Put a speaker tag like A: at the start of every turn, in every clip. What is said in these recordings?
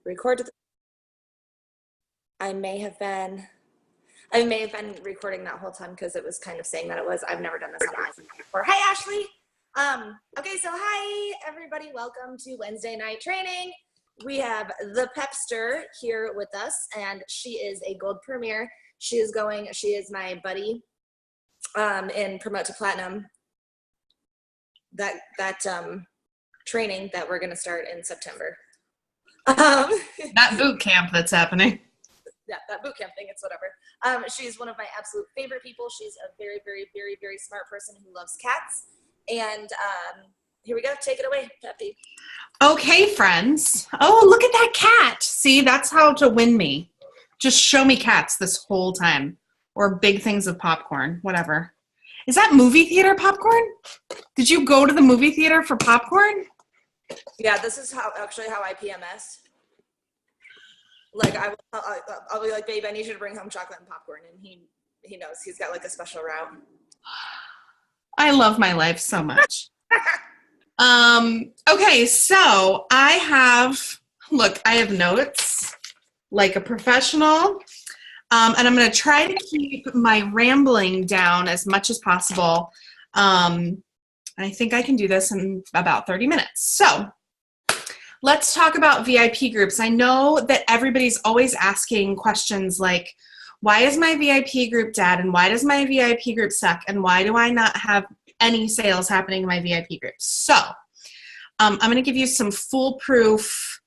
A: record. I may have been recording that whole time because it was kind of saying that it was. I've never done this on iPhone before. Hi, Ashley. Okay, so hi, everybody. Welcome to Wednesday night training. We have the Pepster here with us, and she is a gold premier. She is my buddy in Promote to Platinum. That training that we're going to start in September.
B: That boot camp that's happening.
A: Yeah, that boot camp thing, it's whatever. She's one of my absolute favorite people. She's a very, very, very, very smart person who loves cats. And here we go. Take it away, Pepe.
B: Okay, friends. Oh, look at that cat. See, that's how to win me. Just show me cats this whole time. Or big things of popcorn, whatever. Is that movie theater popcorn? Did you go to the movie theater for popcorn?
A: Yeah, this is how I PMS. Like I'll be like, babe, I need you to bring home chocolate and popcorn, and he knows. He's got like a special route.
B: I love my life so much. Okay, so I have notes like a professional, and I'm going to try to keep my rambling down as much as possible. I think I can do this in about 30 minutes. So let's talk about VIP groups. I know that everybody's always asking questions like, why is my VIP group dead? And why does my VIP group suck? And why do I not have any sales happening in my VIP group? So I'm going to give you some foolproof,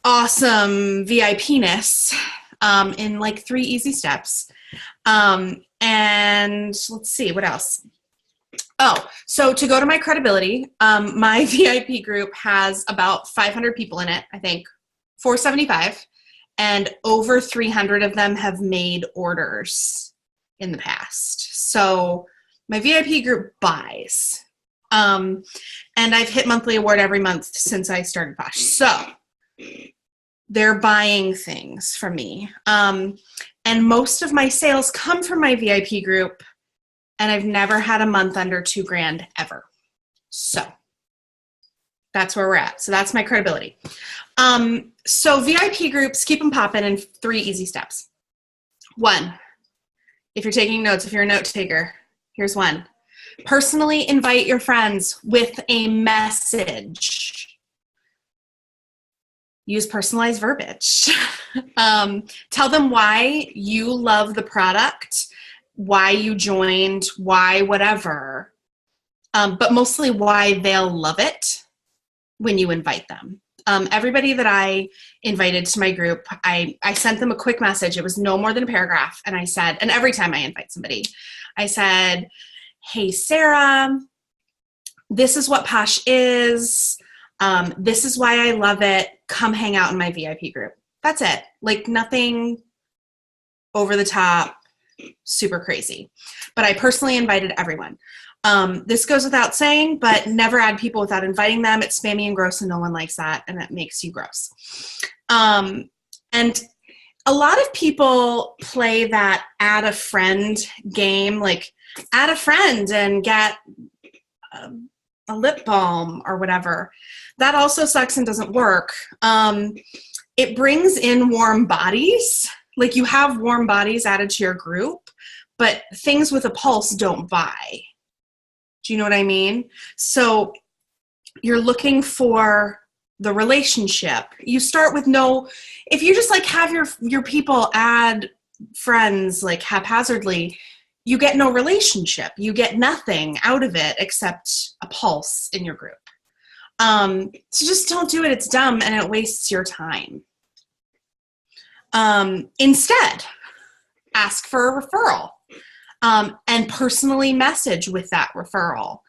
B: awesome VIP-ness in like 3 easy steps. And let's see, what else? Oh, so to go to my credibility, my VIP group has about 500 people in it, I think, 475, and over 300 of them have made orders in the past. So my VIP group buys. And I've hit monthly award every month since I started Posh. So they're buying things from me. And most of my sales come from my VIP group, and I've never had a month under $2,000 ever. So that's where we're at. So that's my credibility. So VIP groups, keep them popping in 3 easy steps. 1, if you're taking notes, if you're a note taker, here's 1. Personally invite your friends with a message. Use personalized verbiage. Tell them why you love the product, why you joined, why whatever, but mostly why they'll love it when you invite them. Everybody that I invited to my group, I sent them a quick message. It was no more than a paragraph. And I said, and every time I invite somebody, I said, hey, Sarah, this is what Posh is. This is why I love it. Come hang out in my VIP group. That's it. Like nothing over the top, super crazy. But I personally invited everyone. This goes without saying, but never add people without inviting them. It's spammy and gross and no one likes that, and it makes you gross. And a lot of people play that add a friend game, like add a friend and get a lip balm or whatever. That also sucks and doesn't work. It brings in warm bodies. Like you have warm bodies added to your group, but things with a pulse don't buy. Do you know what I mean? So you're looking for the relationship. You start with if you just like have your people add friends like haphazardly, you get no relationship. You get nothing out of it except a pulse in your group. So just don't do it. It's dumb and it wastes your time. Instead, ask for a referral and personally message with that referral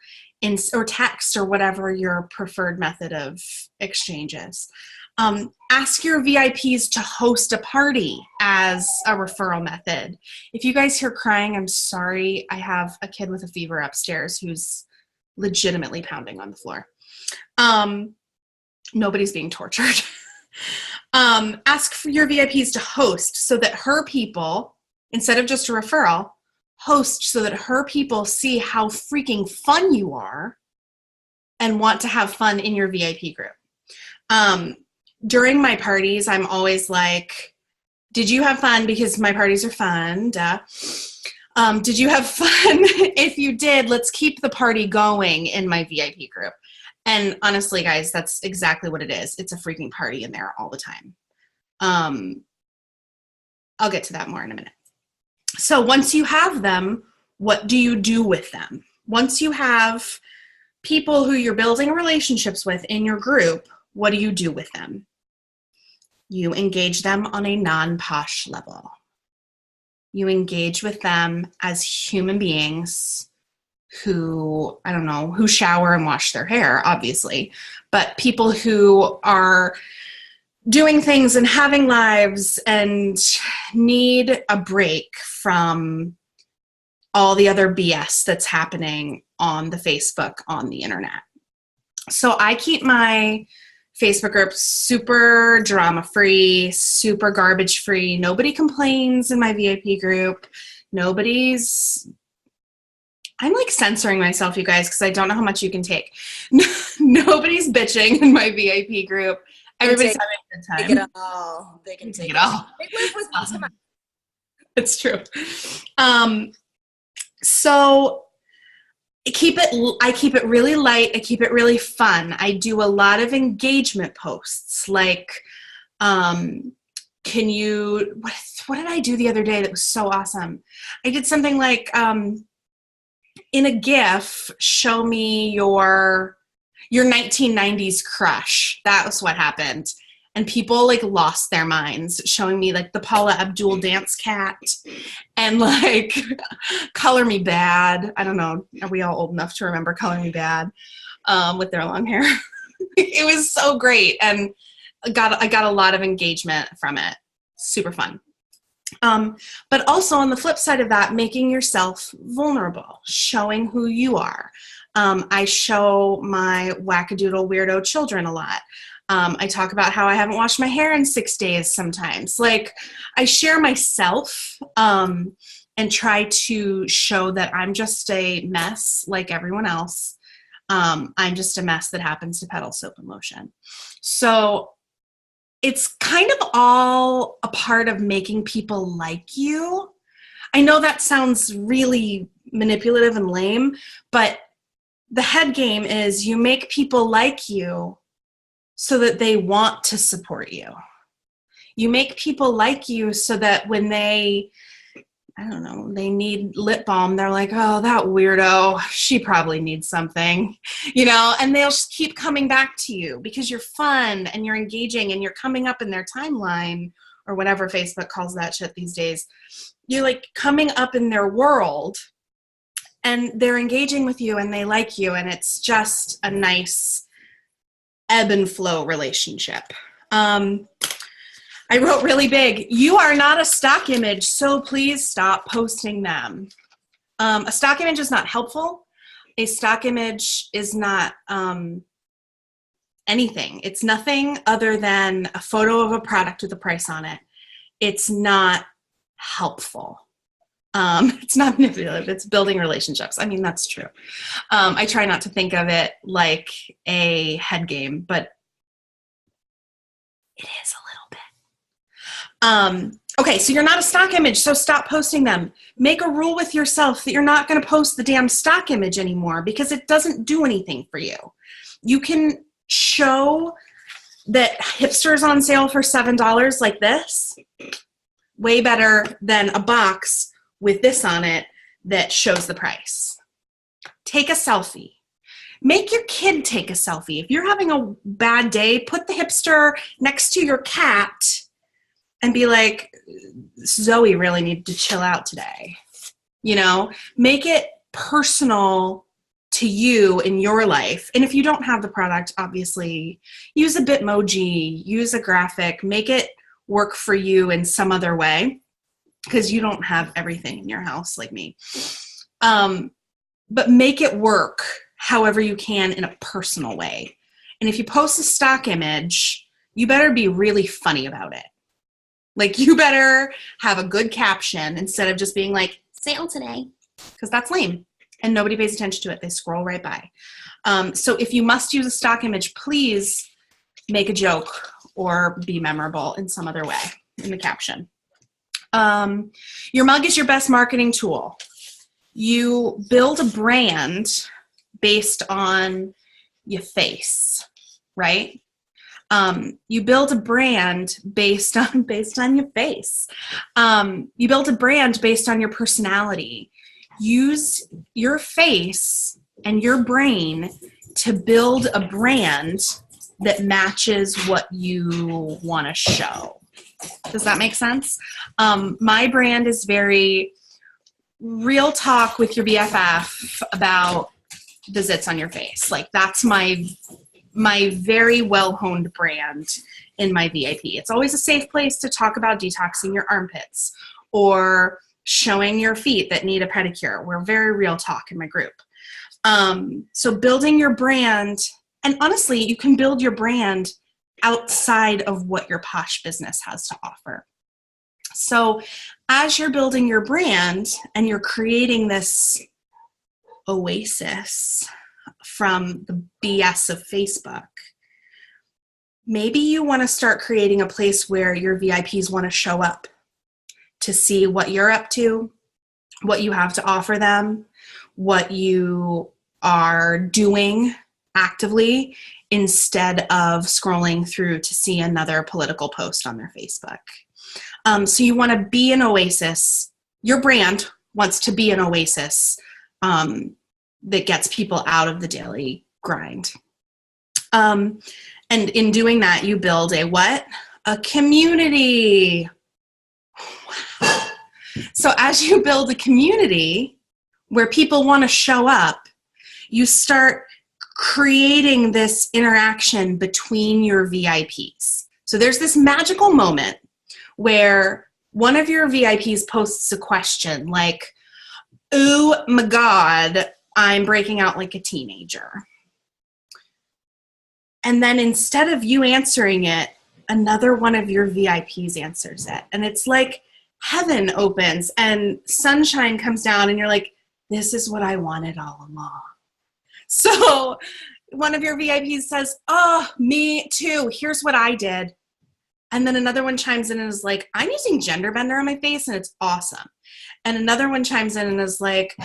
B: or text or whatever your preferred method of exchange is. Ask your VIPs to host a party as a referral method. If you guys hear crying, I'm sorry. I have a kid with a fever upstairs who's legitimately pounding on the floor. Nobody's being tortured. Ask for your VIPs to host so that her people, instead of just a referral, host so that her people see how freaking fun you are and want to have fun in your VIP group. During my parties, I'm always like, did you have fun? Because my parties are fun. Duh. Did you have fun? If you did, let's keep the party going in my VIP group. And honestly, guys, that's exactly what it is. It's a freaking party in there all the time. I'll get to that more in a minute. So once you have them, what do you do with them? Once you have people who you're building relationships with in your group, what do you do with them? You engage them on a non-posh level. You engage with them as human beings who, I don't know, who shower and wash their hair, obviously, but people who are doing things and having lives and need a break from all the other BS that's happening on the Facebook, on the internet. So I keep my Facebook group super drama-free, super garbage-free. Nobody complains in my VIP group. I'm like censoring myself, you guys, because I don't know how much you can take. Nobody's bitching in my VIP group. Everybody's having a good time.
A: Take it all. They can
B: take it all.
A: They live with me. Come on.
B: It's true. So I keep it really light. I keep it really fun. I do a lot of engagement posts. Like, what did I do the other day that was so awesome? I did something like, in a GIF, show me your 1990s crush. That was what happened. And people like lost their minds showing me like the Paula Abdul dance cat and like Color Me Bad. I don't know. Are we all old enough to remember Color Me Bad with their long hair? It was so great. And I got a lot of engagement from it. Super fun. But also on the flip side of that, making yourself vulnerable, showing who you are. I show my wackadoodle weirdo children a lot. I talk about how I haven't washed my hair in 6 days sometimes. Like, I share myself and try to show that I'm just a mess like everyone else. I'm just a mess that happens to peddle soap and lotion. So it's kind of all a part of making people like you. I know that sounds really manipulative and lame, but the head game is you make people like you so that they want to support you. You make people like you so that when they need lip balm, they're like, oh, that weirdo, she probably needs something, and they'll just keep coming back to you because you're fun and you're engaging and you're coming up in their timeline or whatever Facebook calls that shit these days. You're like coming up in their world and they're engaging with you and they like you, and it's just a nice ebb and flow relationship. I wrote really big, you are not a stock image, so please stop posting them. A stock image is not helpful. A stock image is not anything. It's nothing other than a photo of a product with a price on it. It's not helpful. It's not manipulative. It's building relationships. I mean, that's true. I try not to think of it like a head game, but it is a little bit. Okay, so you're not a stock image, so stop posting them. Make a rule with yourself that you're not going to post the damn stock image anymore because it doesn't do anything for you. You can show that hipsters on sale for $7 like this, way better than a box with this on it that shows the price. Take a selfie. Make your kid take a selfie. If you're having a bad day, put the hipster next to your cat and be like, Zoe really needed to chill out today. Make it personal to you in your life. And if you don't have the product, obviously, use a Bitmoji, use a graphic, make it work for you in some other way, because you don't have everything in your house like me. But make it work however you can in a personal way. And if you post a stock image, you better be really funny about it. Like, you better have a good caption instead of just being like, sale today, because that's lame. And nobody pays attention to it. They scroll right by. So if you must use a stock image, please make a joke or be memorable in some other way in the caption. Your mug is your best marketing tool. You build a brand based on your face, right? You build a brand based on your face. You build a brand based on your personality. Use your face and your brain to build a brand that matches what you want to show. Does that make sense? My brand is very real talk with your BFF about the zits on your face. Like, that's my very well-honed brand in my VIP. It's always a safe place to talk about detoxing your armpits or showing your feet that need a pedicure. We're very real talk in my group. So building your brand, and honestly, you can build your brand outside of what your Posh business has to offer. So as you're building your brand and you're creating this oasis from the BS of Facebook, maybe you want to start creating a place where your VIPs want to show up to see what you're up to, what you have to offer them, what you are doing actively, instead of scrolling through to see another political post on their Facebook. So you want to be an oasis. Your brand wants to be an oasis that gets people out of the daily grind. And in doing that, you build a what? A community. Wow. So as you build a community where people want to show up, you start creating this interaction between your VIPs. So there's this magical moment where one of your VIPs posts a question like, "Oh my God, I'm breaking out like a teenager." And then instead of you answering it, another one of your VIPs answers it. And it's like heaven opens and sunshine comes down and you're like, this is what I wanted all along. So one of your VIPs says, "Oh, me too. Here's what I did." And then another one chimes in and is like, "I'm using Gender Bender on my face and it's awesome." And another one chimes in and is like,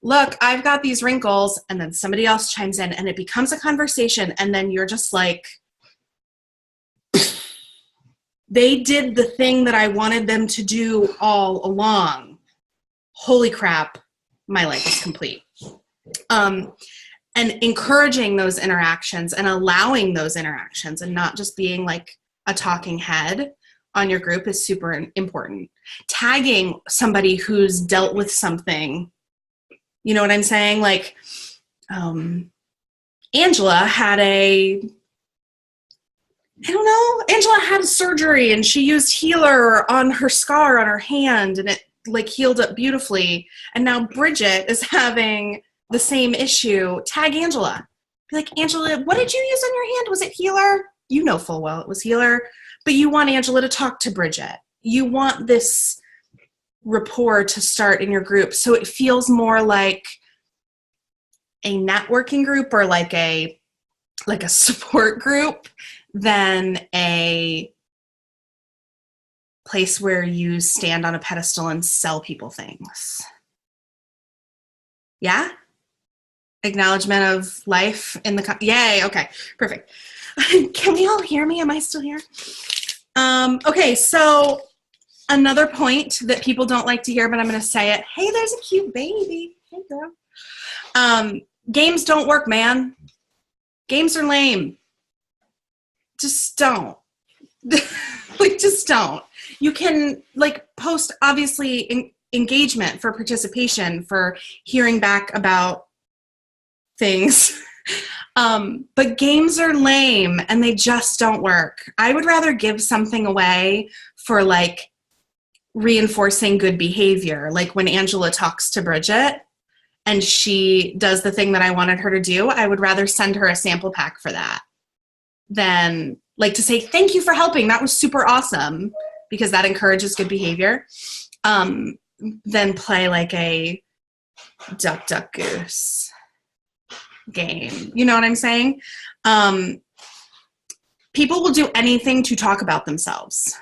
B: "Look, I've got these wrinkles." And then somebody else chimes in and it becomes a conversation. And then you're just like, they did the thing that I wanted them to do all along. Holy crap, my life is complete. And encouraging those interactions and allowing those interactions and not just being like a talking head on your group is super important. Tagging somebody who's dealt with something, you know what I'm saying? Like, Angela had Angela had surgery and she used healer on her scar on her hand and it like healed up beautifully. And now Bridget is having the same issue. Tag Angela. Be like, "Angela, what did you use on your hand? Was it healer?" You know full well it was healer, but you want Angela to talk to Bridget. You want this rapport to start in your group so it feels more like a networking group or like a support group than a place where you stand on a pedestal and sell people things. Yeah? Acknowledgement of life in the yay, okay, perfect. Can we all hear me? Am I still here? Okay, so another point that people don't like to hear, but I'm going to say it. Hey, there's a cute baby. Hey, girl. Games don't work, man. Games are lame. Just don't. Like, just don't. You can, like, post, obviously, engagement for participation, for hearing back about things. But games are lame and they just don't work. I would rather give something away for like reinforcing good behavior. Like when Angela talks to Bridget and she does the thing that I wanted her to do, I would rather send her a sample pack for that than like to say, "Thank you for helping. That was super awesome," because that encourages good behavior. Then play like a duck, duck, goose game. You know what I'm saying? People will do anything to talk about themselves.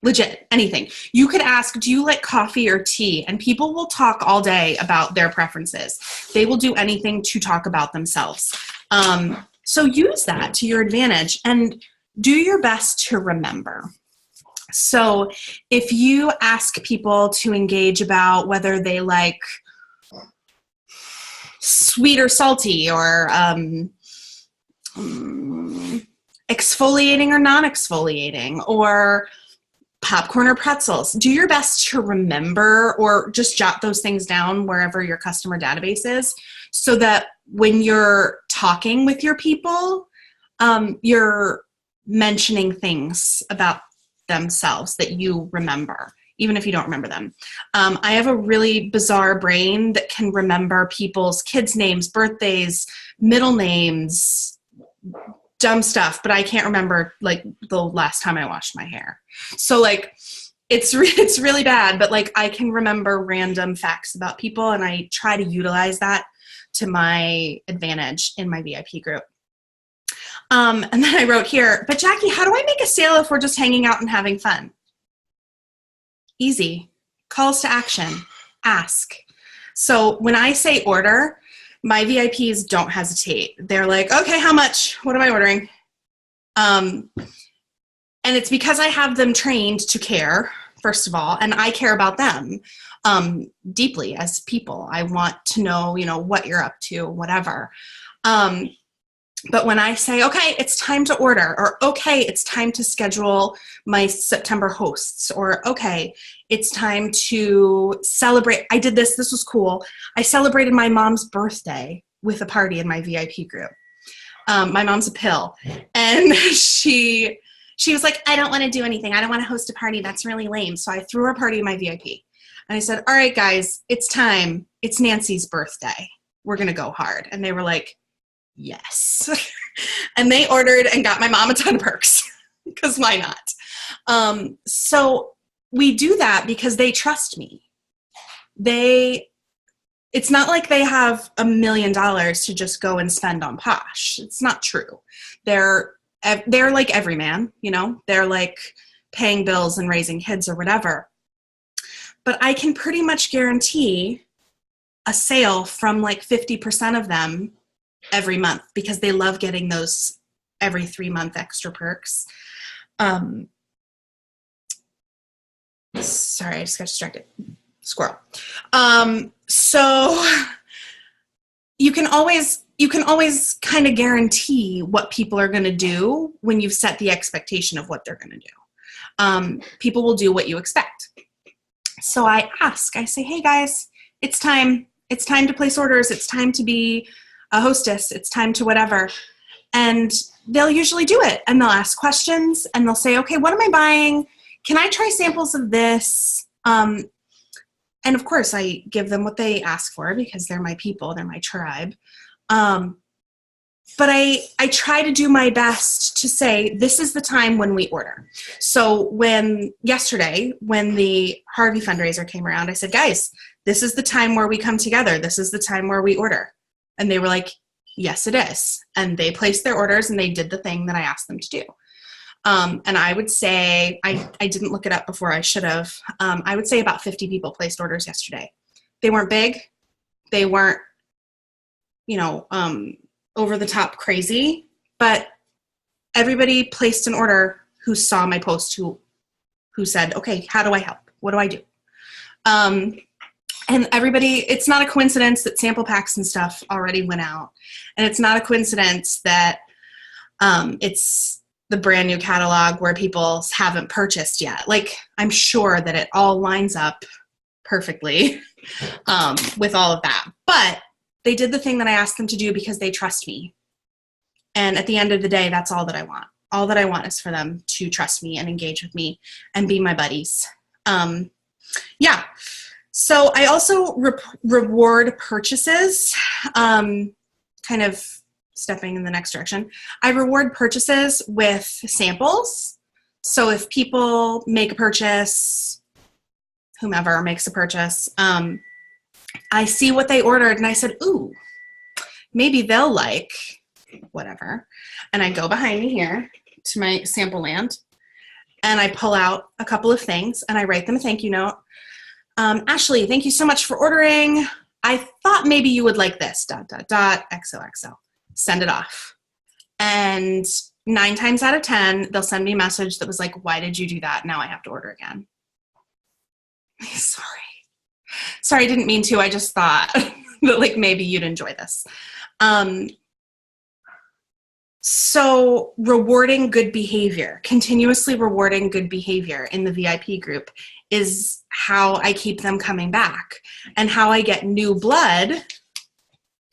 B: Legit, anything. You could ask, do you like coffee or tea? And people will talk all day about their preferences. They will do anything to talk about themselves. So use that to your advantage and do your best to remember. So if you ask people to engage about whether they like sweet or salty, or exfoliating or non-exfoliating, or popcorn or pretzels, do your best to remember or just jot those things down wherever your customer database is, so that when you're talking with your people, you're mentioning things about themselves that you remember, even if you don't remember them. I have a really bizarre brain that can remember people's kids' names, birthdays, middle names, dumb stuff, but I can't remember like the last time I washed my hair. So like it's really bad, but like I can remember random facts about people, and I try to utilize that to my advantage in my VIP group. And then I wrote here, but Jackie, how do I make a sale if we're just hanging out and having fun? Easy. Calls to action. Ask. So when I say order, my VIPs don't hesitate. They're like, okay, how much? What am I ordering? And it's because I have them trained to care, first of all, and I care about them deeply as people. I want to know, what you're up to, whatever. But when I say, okay, it's time to order, or okay, it's time to schedule my September hosts, or okay, it's time to celebrate. I did this was cool. I celebrated my mom's birthday with a party in my VIP group. My mom's a pill, and she was like, I don't want to do anything. I don't want to host a party. That's really lame. So I threw her party in my VIP. And I said, all right, guys, it's time. It's Nancy's birthday. We're going to go hard. And they were like, yes. And they ordered and got my mom a ton of perks, because why not? So we do that because they trust me. It's not like they have $1 million to just go and spend on Posh. It's not true. They're like every man, they're like paying bills and raising kids or whatever. But I can pretty much guarantee a sale from like 50% of them every month, because they love getting those every 3-month extra perks. Sorry, I just got distracted. Squirrel. So you can always kind of guarantee what people are going to do when you've set the expectation of what they're going to do. People will do what you expect. So I say, hey guys, it's time to place orders. It's time to be a hostess. It's time to whatever. And they'll usually do it, and they'll ask questions, and they'll say, okay, what am I buying? Can I try samples of this? And of course I give them what they ask for, because they're my people, they're my tribe. But I try to do my best to say, this is the time when we order. So yesterday, when the Harvey fundraiser came around, I said, guys, this is the time where we come together. This is the time where we order. And they were like, yes, it is. And they placed their orders, and they did the thing that I asked them to do. And I would say, I didn't look it up before, I should have. I would say about 50 people placed orders yesterday. They weren't big. They weren't, over the top crazy, but everybody placed an order who saw my post, who said, okay, how do I help? What do I do? And everybody, it's not a coincidence that sample packs and stuff already went out. And it's not a coincidence that it's the brand new catalog where people haven't purchased yet. Like, I'm sure that it all lines up perfectly with all of that. But they did the thing that I asked them to do because they trust me. And at the end of the day, that's all that I want. All that I want is for them to trust me and engage with me and be my buddies. Yeah. So I also reward purchases, kind of stepping in the next direction. I reward purchases with samples. So if people make a purchase, whomever makes a purchase, I see what they ordered and I said, ooh, maybe they'll like whatever. And I go behind me here to my sample land, and I pull out a couple of things and I write them a thank you note. Ashley, thank you so much for ordering. I thought maybe you would like this, ... XOXO. Send it off. And 9 times out of 10, they'll send me a message that was like, why did you do that? Now I have to order again. Sorry, I didn't mean to. I just thought that like maybe you'd enjoy this. So rewarding good behavior, continuously rewarding good behavior in the VIP group is how I keep them coming back. And how I get new blood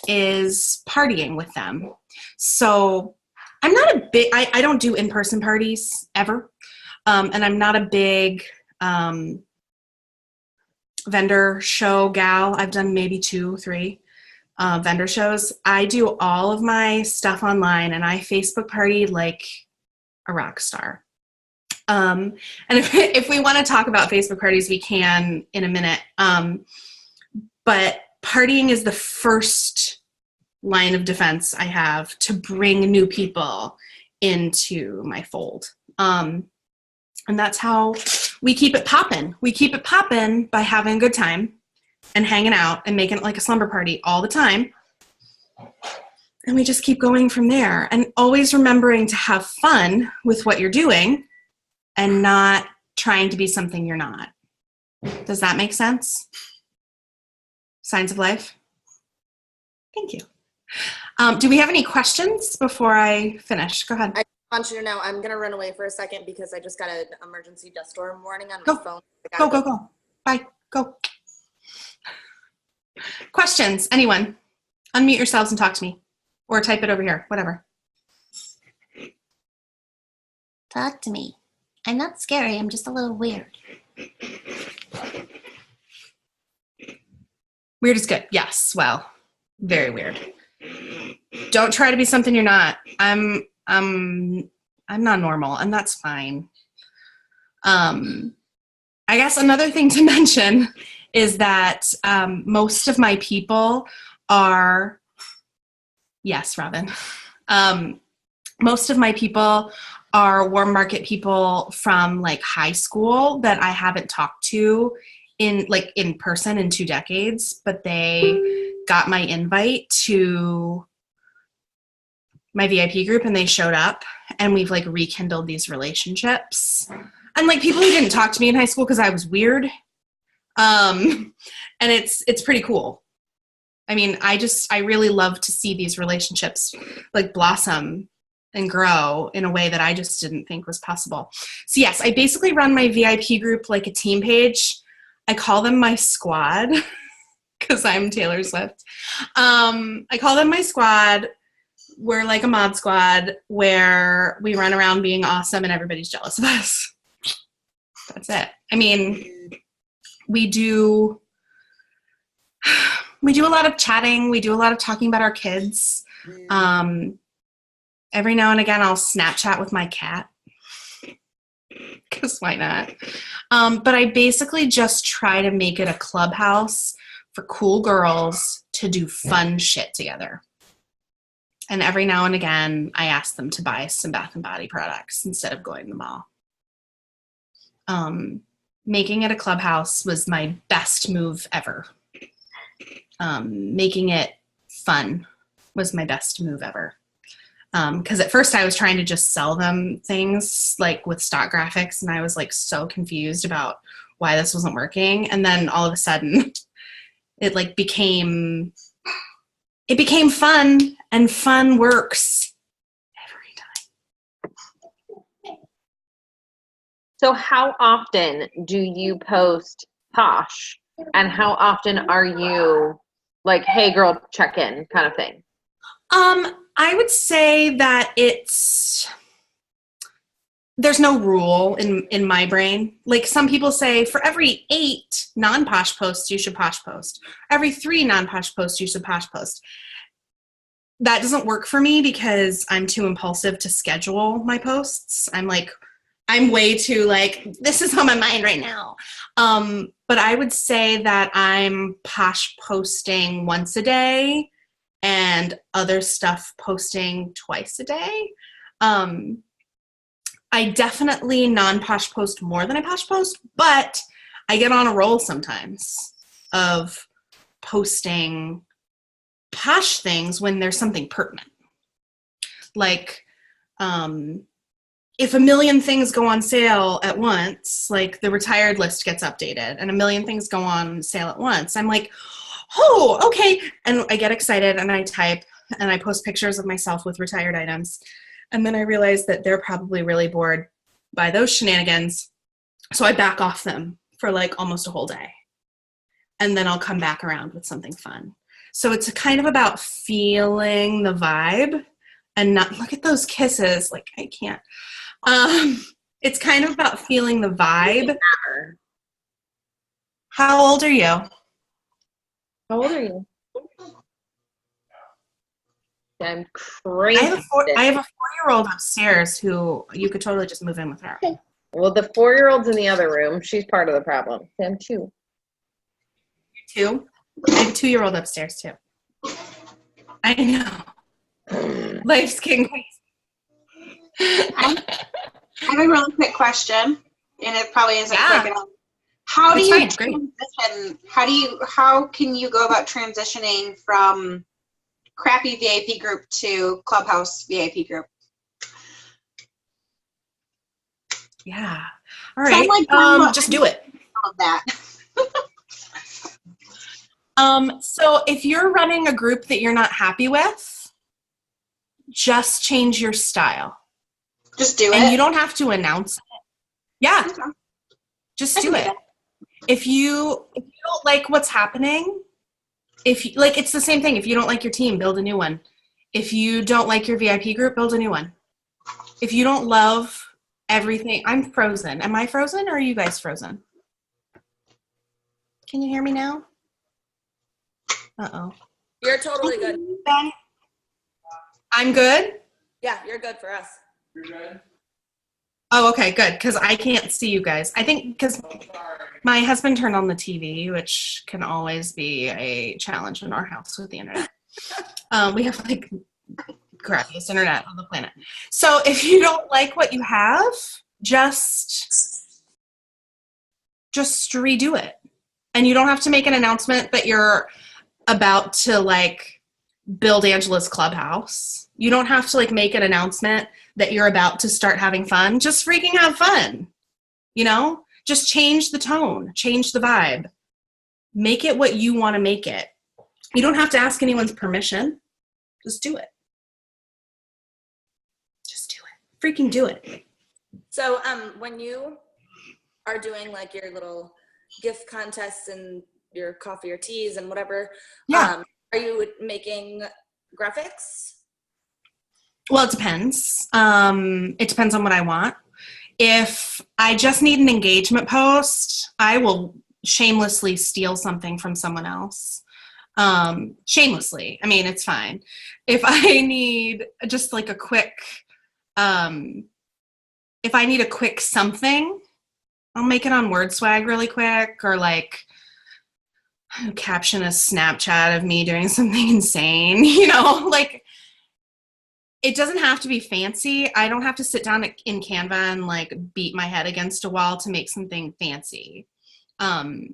B: is partying with them. So I'm not a big, I don't do in-person parties ever. And I'm not a big vendor show gal. I've done maybe 2, 3 vendor shows. I do all of my stuff online, and I Facebook party like a rock star. And if we want to talk about Facebook parties, we can in a minute. But partying is the first line of defense I have to bring new people into my fold. And that's how we keep it popping. We keep it popping by having a good time and hanging out and making it like a slumber party all the time. And we just keep going from there. And always remembering to have fun with what you're doing and not trying to be something you're not. Does that make sense? Signs of life? Thank you. Do we have any questions before I finish? Go ahead.
A: I want you to know I'm going to run away for a second because I just got an emergency dust storm warning on my phone.
B: Go. Bye. Go. Questions? Anyone? Unmute yourselves and talk to me. Or type it over here. Whatever.
C: Talk to me. I'm not scary. I'm just a little weird.
B: Weird is good. Yes. Well, very weird. Don't try to be something you're not. I'm not normal, and that's fine. I guess another thing to mention is that most of my people are, yes, Robin. Most of my people are warm market people from like high school that I haven't talked to in person in 2 decades, but they got my invite to my VIP group and they showed up, and we've like rekindled these relationships. And like people who didn't talk to me in high school because I was weird. And it's pretty cool. I mean, I really love to see these relationships like blossom and grow in a way that I just didn't think was possible. So yes, I basically run my VIP group like a team page. I call them my squad because I'm Taylor Swift. I call them my squad. We're like a mod squad where we run around being awesome and everybody's jealous of us. That's it. I mean, we do a lot of chatting. We do a lot of talking about our kids. Every now and again, I'll Snapchat with my cat. Because why not? But I basically just try to make it a clubhouse for cool girls to do fun shit together. And every now and again, I ask them to buy some Bath & Body products instead of going to the mall. Making it a clubhouse was my best move ever. Making it fun was my best move ever. Because at first I was trying to just sell them things like with stock graphics, and I was like so confused about why this wasn't working. And then all of a sudden it like became fun, and fun works every time.
D: So how often do you post Posh, and how often are you like, hey girl, check in kind of thing?
B: I would say that there's no rule in my brain. Like some people say for every 8 non-Posh posts, you should Posh post. Every 3 non-Posh posts, you should Posh post. That doesn't work for me because I'm too impulsive to schedule my posts. I'm way too like, this is on my mind right now. But I would say that I'm Posh posting once a day and other stuff posting twice a day. I definitely non-posh post more than I posh post, but I get on a roll sometimes of posting posh things when there's something pertinent. Like, if a million things go on sale at once, like the retired list gets updated and a million things go on sale at once, I'm like, oh, okay. And I get excited and I type and I post pictures of myself with retired items. And then I realize that they're probably really bored by those shenanigans. So I back off them for like almost a whole day. And then I'll come back around with something fun. So it's kind of about feeling the vibe and not, look at those kisses. Like, I can't. It's kind of about feeling the vibe. How old are you?
D: How old are you? I'm crazy.
B: I have a 4-year-old upstairs who you could totally just move in with her.
D: Well, the 4-year-old's in the other room. She's part of the problem. I'm 2.
B: You're 2? I have a 2-year-old upstairs too. I know. Life's getting crazy.
E: I have a really quick question, and it probably isn't quick enough. How do
B: It's
E: you
B: fine,
E: transition? How can you go about transitioning from crappy VIP group to Clubhouse VIP group?
B: Yeah. All right.
E: Like,
B: just do it.
E: All of that.
B: So if you're running a group that you're not happy with, just change your style.
E: Just do it.
B: And you don't have to announce it. Yeah.
E: Okay.
B: Just do it. If you don't like what's happening, it's the same thing. If you don't like your team, build a new one. If you don't like your VIP group, build a new one. If you don't love everything, I'm frozen. Am I frozen or are you guys frozen? Can you hear me now? Uh-oh.
A: You're totally good.
B: Ben? I'm good?
A: Yeah, you're good for us.
F: You're good?
B: Oh, okay, good, because I can't see you guys. I think because my husband turned on the TV, which can always be a challenge in our house with the internet. We have like crappiest internet on the planet. So if you don't like what you have, just redo it. And you don't have to make an announcement that you're about to like build Angela's clubhouse. You don't have to like make an announcement that you're about to start having fun. Just freaking have fun. You know? Just change the tone, change the vibe. Make it what you want to make it. You don't have to ask anyone's permission. Just do it. Just do it. Freaking do it.
A: So when you are doing like your little gift contests and your coffee or teas and whatever,
B: Yeah.
A: Are you making graphics?
B: Well, it depends. It depends on what I want. If I just need an engagement post, I will shamelessly steal something from someone else. Shamelessly. I mean, it's fine. If I need just like a quick, if I need a quick something, I'll make it on WordSwag really quick, or like caption a Snapchat of me doing something insane, you know, like it doesn't have to be fancy. I don't have to sit down in Canva and like beat my head against a wall to make something fancy. No,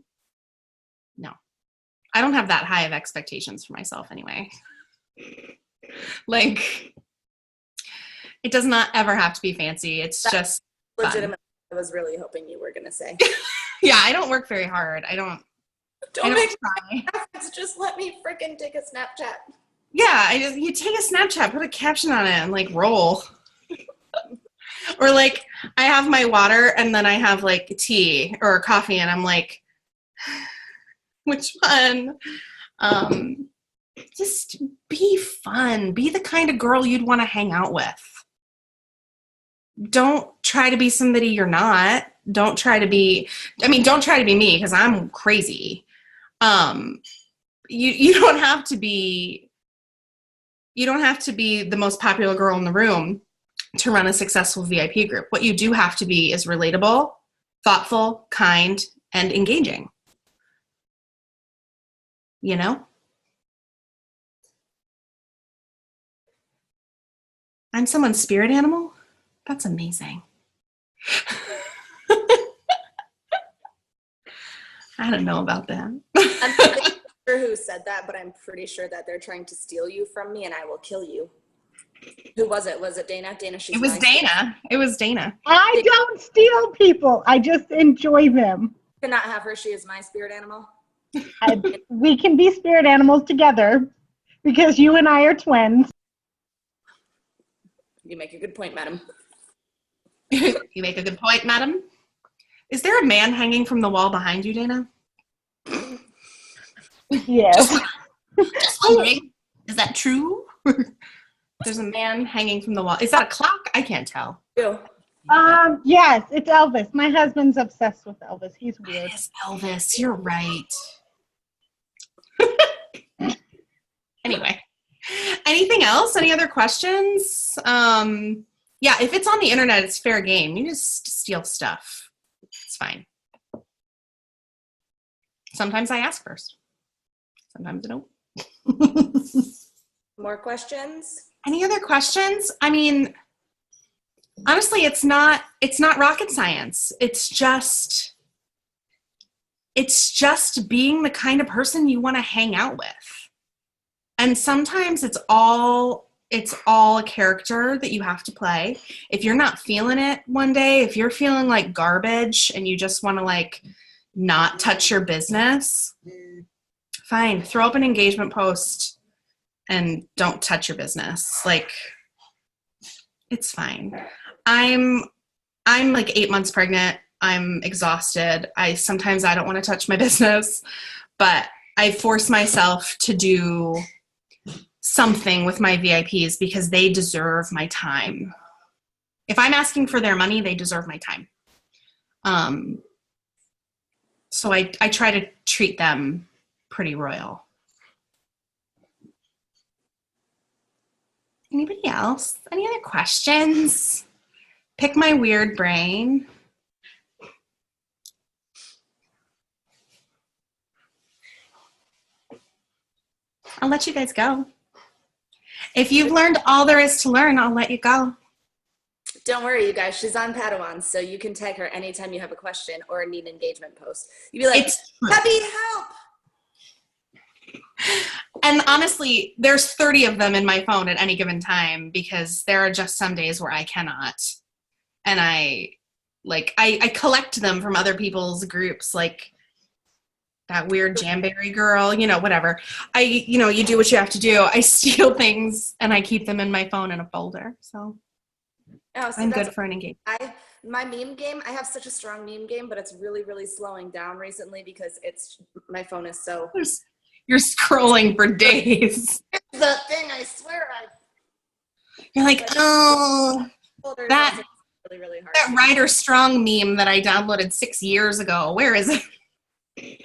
B: I don't have that high of expectations for myself anyway. Like it does not ever have to be fancy. It's just
A: Legitimately, I was really hoping you were going to say.
B: Yeah, I don't work very hard. I don't
A: make
B: try.
A: graphics, just let me freaking take a Snapchat.
B: Yeah, you take a Snapchat, put a caption on it, and like roll. Or like I have my water and then I have like tea or coffee, and I'm like, which one? Just be fun. Be the kind of girl you'd want to hang out with. Don't try to be somebody you're not. Don't try to be me because I'm crazy. You don't have to be the most popular girl in the room to run a successful VIP group. What you do have to be is relatable, thoughtful, kind, and engaging. You know? I'm someone's spirit animal? That's amazing. I don't know about that.
A: I'm not sure who said that, but I'm pretty sure that they're trying to steal you from me and I will kill you. Who was it? Was it Dana? Dana, she's
B: It was
A: nice.
B: Dana. It was Dana.
F: I don't steal people. I just enjoy them.
A: Cannot have her. She is my spirit animal.
F: We can be spirit animals together because you and I are twins.
A: You make a good point, madam.
B: You make a good point, madam. Is there a man hanging from the wall behind you, Dana?
F: Yes.
B: Just wondering, is that true? There's a man hanging from the wall. Is that a clock? I can't tell.
A: Ew.
F: Yes, it's Elvis. My husband's obsessed with Elvis. He's weird.
B: It is Elvis. You're right. Anyway, anything else? Any other questions? Yeah, if it's on the internet, it's fair game. You just steal stuff. It's fine. Sometimes I ask first. Sometimes I don't.
A: More questions?
B: Any other questions? I mean, honestly, it's not rocket science. It's just being the kind of person you want to hang out with. And sometimes it's all a character that you have to play. If you're not feeling it one day, if you're feeling like garbage and you just want to like not touch your business, fine, throw up an engagement post and don't touch your business. Like, it's fine. I'm like 8 months pregnant. I'm exhausted. Sometimes I don't want to touch my business, but I force myself to do something with my VIPs because they deserve my time. If I'm asking for their money, they deserve my time. So I try to treat them pretty royal. Anybody else? Any other questions? Pick my weird brain. I'll let you guys go. If you've learned all there is to learn, I'll let you go.
A: Don't worry, you guys. She's on Padawan, so you can tag her anytime you have a question or need an engagement post. You'd be like, Pepe, help!
B: And honestly, there's 30 of them in my phone at any given time because there are just some days where I cannot. And I collect them from other people's groups, like that weird Jamberry girl, whatever. You do what you have to do. I steal things and I keep them in my phone in a folder. So I'm good for an engagement.
A: My meme game, I have such a strong meme game, but it's really, really slowing down recently because my phone is so...
B: You're scrolling for days.
A: The thing, I swear
B: You're like, oh, that
A: really, really hard.
B: That Ryder Strong meme that I downloaded 6 years ago. Where is it?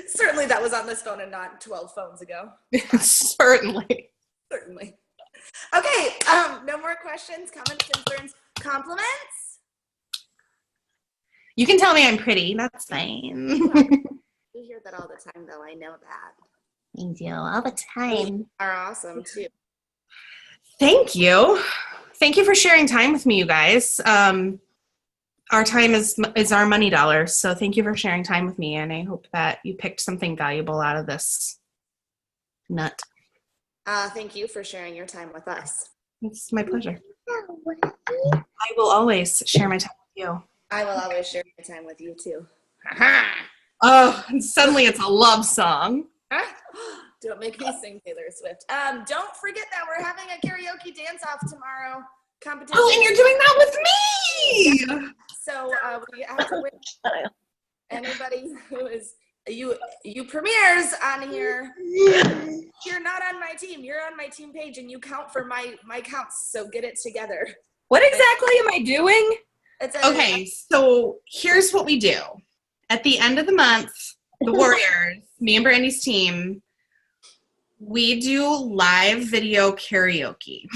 A: Certainly that was on this phone and not 12 phones ago.
B: Certainly.
A: Okay, no more questions, comments, concerns, compliments?
B: You can tell me I'm pretty. That's fine.
A: You hear that all the time, though. I know that.
C: Thank you. All the time.
A: You are awesome, too.
B: Thank you. Thank you for sharing time with me, you guys. Our time is our money dollars, so thank you for sharing time with me, and I hope that you picked something valuable out of this nut.
A: Thank you for sharing your time with us.
B: It's my pleasure. I will always share my time with you.
A: I will always share my time with you, too.
B: Oh, and suddenly it's a love song.
A: Don't make me sing Taylor Swift. Don't forget that we're having a karaoke dance-off tomorrow. Competition.
B: Oh, and you're doing that with me!
A: So we have to win. Anybody who is you premieres on here. You're not on my team. You're on my team page, and you count for my counts. So get it together.
G: What exactly am I doing?
B: Okay, so here's what we do. At the end of the month, the Warriors, me and Brandy's team, we do live video karaoke.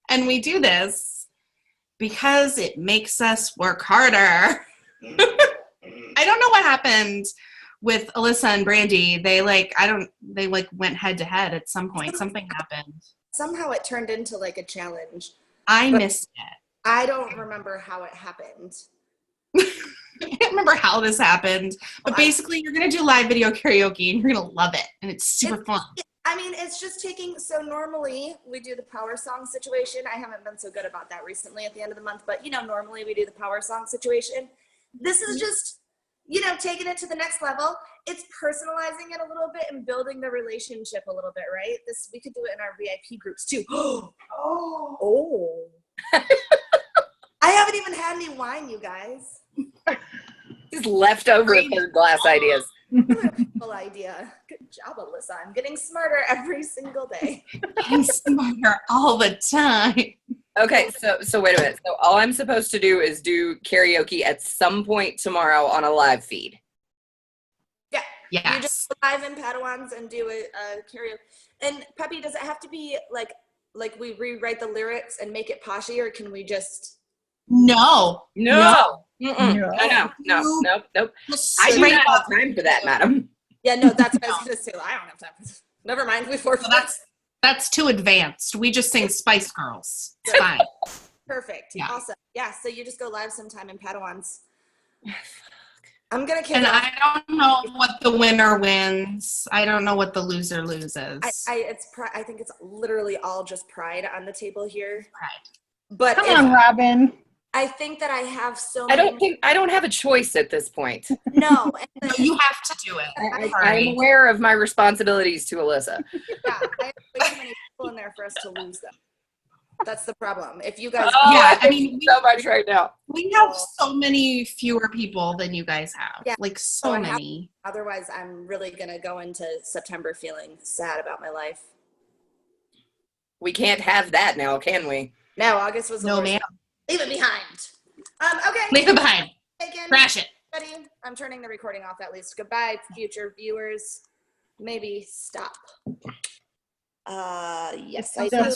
B: And we do this because it makes us work harder. I don't know what happened with Alyssa and Brandy. They went head to head at some point. Something happened.
A: Somehow it turned into like a challenge.
B: I missed it.
A: I don't remember how it happened.
B: I can't remember how this happened, but basically you're going to do live video karaoke and you're going to love it. And it's super fun.
A: I mean, it's just taking, so normally we do the power song situation. I haven't been so good about that recently at the end of the month, but normally we do the power song situation. This is just, taking it to the next level. It's personalizing it a little bit and building the relationship a little bit, right? We could do it in our VIP groups too. Oh. I haven't even had any wine, you guys.
G: These leftover third glass ideas.
A: Wonderful idea. Good job, Alyssa. I'm getting smarter every single day.
B: Getting smarter all the time.
G: Okay, so wait a minute. So all I'm supposed to do is do karaoke at some point tomorrow on a live feed.
A: Yeah.
B: Yes.
A: You just go live in Padawans and do a karaoke. And Pepe, does it have to be like we rewrite the lyrics and make it poshy, or can we just?
B: No.
G: No.
F: No.
G: No. I do not have time for that, madam.
A: Yeah, no, that's what I was going to say. I don't have time for this. Never mind.
B: That's too advanced. We just sing Spice Girls. It's fine.
A: Perfect.
B: Yeah.
A: Awesome. Yeah, so you just go live sometime in Padawans. I'm going to kick
B: And
A: it off.
B: I don't know what the winner wins. I don't know what the loser loses.
A: I think it's literally all just pride on the table here.
B: Pride.
A: But
F: Come on, Robin.
A: I think that I have so many.
G: I don't have a choice at this point.
A: No.
B: No, you have to do it.
G: I'm aware of my responsibilities to Alyssa.
A: Yeah, I have way too many people in there for us to lose them. That's the problem. If you guys,
B: I mean,
G: so much right now.
B: we have so many fewer people than you guys have.
A: Yeah.
B: Like so many.
A: Otherwise, I'm really gonna go into September feeling sad about my life.
G: We can't have that now, can we?
A: No, August was the
B: No,
A: worst.
B: ma'am.
A: Leave it behind. Okay.
B: Leave it behind.
A: Taken.
B: Crash it.
A: Ready? I'm turning the recording off at least. Goodbye, future viewers. Maybe stop. Yes, I do.